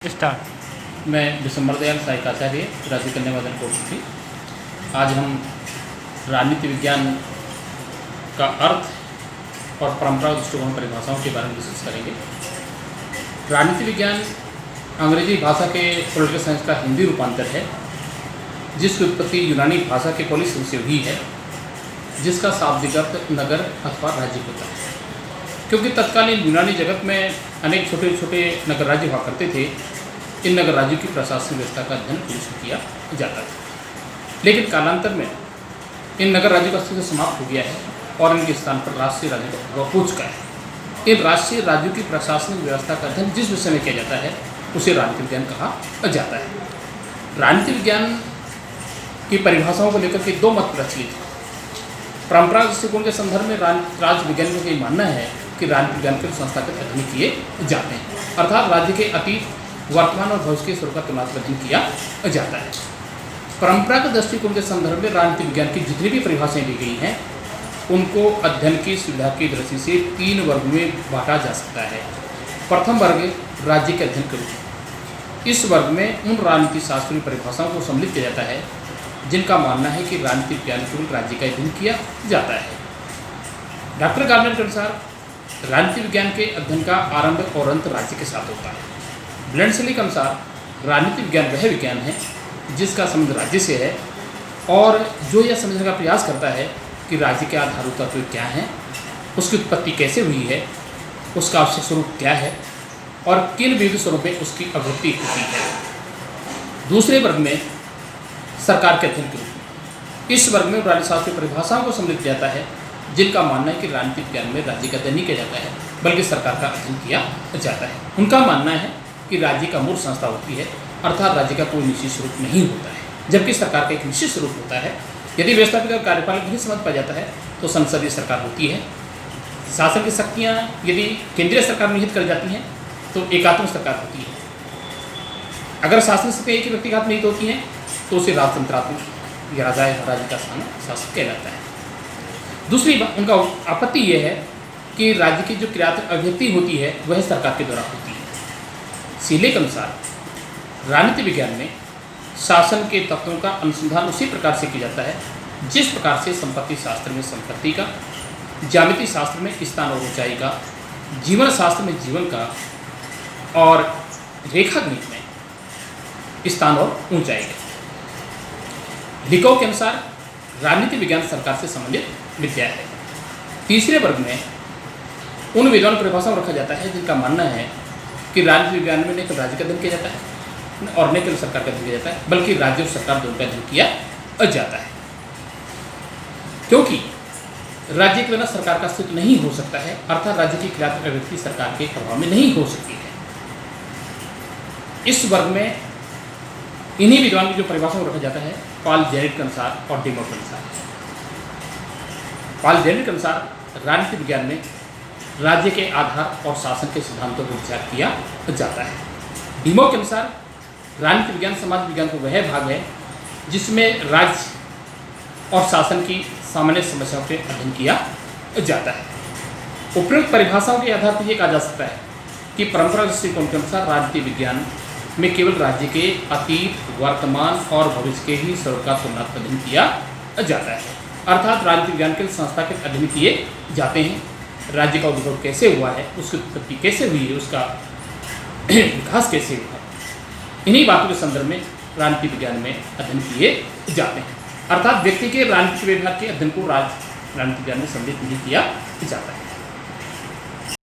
Start. मैं विशंबर दयाल सहायक आचार्य राज्य कन्या मदन कोर्स थी। आज हम राजनीति विज्ञान का अर्थ और परंपरा दृष्टिकोण परिभाषाओं के बारे में डिस्कस करेंगे। राजनीति विज्ञान अंग्रेजी भाषा के पॉलिटिकल साइंस का हिंदी रूपांतर है, जिसकी उत्पत्ति यूनानी भाषा के पोलिस से हुई है, जिसका शाब्दिक अर्थ नगर अथवा राज्य होता है। क्योंकि तत्कालीन यूनानी जगत में अनेक छोटे छोटे नगर राज्य हुआ करते थे, इन नगर राज्यों की प्रशासनिक व्यवस्था का अध्ययन शुरू किया जाता था। लेकिन कालांतर में इन नगर राज्यों का अस्तित्व समाप्त हो गया है और इनके स्थान पर राष्ट्रीय राज्यों का प्रभाव हो चुका है। इन राष्ट्रीय राज्यों की प्रशासनिक व्यवस्था का अध्ययन जिस विषय में किया जाता है उसे राजनीति विज्ञान कहा जाता है। राजनीति विज्ञान की परिभाषाओं को लेकर के दो मत प्रचलित हैं। परंपरा दृष्टिकोण के संदर्भ में राज्य वैज्ञानिकों का ये मानना है कि राजनीति विज्ञान के संस्थागत अध्ययन किए जाते हैं, अर्थात राज्य के अतीत, वर्तमान और भविष्य के स्वरूप का तुलनात्मक अध्ययन किया जाता है। परंपरागत दृष्टिकोण के संदर्भ में राजनीति विज्ञान की जितनी भी परिभाषाएं दी गई हैं उनको अध्ययन की सुविधा की दृष्टि से तीन वर्ग में बांटा जा सकता है। प्रथम वर्ग राज्य के अध्ययन के रूप में। इस वर्ग में उन राजनीति शास्त्रीय परिभाषाओं को सम्मिलित किया जाता है जिनका मानना है कि राजनीति विज्ञान केवल राज्य का अध्ययन किया जाता है। डॉक्टर गार्डनर के अनुसार राजनीति विज्ञान के अध्ययन का आरंभ और अंत राज्य के साथ होता है। ब्लेंडसली के अनुसार राजनीति विज्ञान वह विज्ञान है जिसका संबंध राज्य से है और जो यह समझने का प्रयास करता है कि राज्य के आधार तत्व क्या हैं, उसकी उत्पत्ति कैसे हुई है, उसका आवश्यक स्वरूप क्या है और किन विविध स्वरूपों में उसकी अभिव्यक्ति होती है। दूसरे वर्ग में सरकार के अध्ययन के रूप में। इस वर्ग में राज्यशास्त्रीय परिभाषाओं को सम्मिलित किया जाता है जिनका मानना है कि राजनीतिक विज्ञान में राज्य का अध्ययन नहीं किया जाता है बल्कि सरकार का अध्ययन किया जाता है। उनका मानना है कि राज्य का मूल संस्था होती है, अर्थात राज्य का कोई निश्चित स्वरूप नहीं होता है, जबकि सरकार का एक निश्चित स्वरूप होता है। यदि व्यवस्थापित और कार्यपालक नहीं समझ पा जाता है तो संसदीय सरकार होती है। शासन की शक्तियाँ यदि केंद्रीय सरकार निहित कर जाती हैं तो एकात्मक सरकार होती है। अगर शासन शक्ति एक ही व्यक्ति के हाथ निहित होती हैं तो उसे राजतंत्रात्मक या राजा महाराजा का शासक कहलाता है। दूसरी उनका आपत्ति यह है कि राज्य की जो क्रियात्मक अभिव्यक्ति होती है वह सरकार के द्वारा होती है। सीले के अनुसार राजनीति विज्ञान में शासन के तत्वों का अनुसंधान उसी प्रकार से किया जाता है जिस प्रकार से संपत्ति शास्त्र में संपत्ति का, ज्यामिति शास्त्र में स्थान और ऊंचाई का, जीवन शास्त्र में जीवन का और रेखा गणित में स्थान और ऊंचाई का। लिको के अनुसार राजनीति विज्ञान सरकार से संबंधित विद्या है। तीसरे वर्ग में उन विद्वान परिभाषाओं को रखा जाता है जिनका मानना है कि राजनीति विज्ञान में न केवल राज्य का अध्ययन किया जाता है और न केवल सरकार का अध्ययन किया जाता है बल्कि राज्य और सरकार दोनों का अध्ययन किया जाता है, क्योंकि राज्य के बिना सरकार का अस्तित्व नहीं हो सकता है, अर्थात राज्य की क्रियात्मक अभिव्यक्ति सरकार के प्रभाव में नहीं हो सकती है। इस वर्ग में इन्हीं विद्वान की जो परिभाषा को रखा जाता है पॉल जेनेट के अनुसार और डिमो के अनुसार। पॉल जेनेट के अनुसार राजनीति विज्ञान में राज्य के आधार और शासन के सिद्धांतों पर विचार किया जाता है। डिमो के अनुसार राजनीति विज्ञान समाज विज्ञान का वह भाग है जिसमें राज्य और शासन की सामान्य समस्याओं पर अध्ययन किया जाता है। उपयुक्त परिभाषाओं के आधार पर यह कहा जा सकता है कि परंपरा दृष्टिकोण के अनुसार राजनीति विज्ञान में केवल राज्य के अतीत, वर्तमान और भविष्य के ही स्वरूप का तुलनात्मक अध्ययन किया जाता है, अर्थात राजनीति विज्ञान के संस्था के अध्ययन किए जाते हैं। राज्य का उद्भव कैसे हुआ है, उसकी उत्पत्ति कैसे हुई है, उसका विकास कैसे हुआ, इन्हीं बातों के संदर्भ में राजनीति विज्ञान में अध्ययन किए जाते हैं, अर्थात व्यक्ति के राजनीतिक व्यवहार के अध्ययन को राजनीति विज्ञान में सम्मिलित नहीं किया जाता है।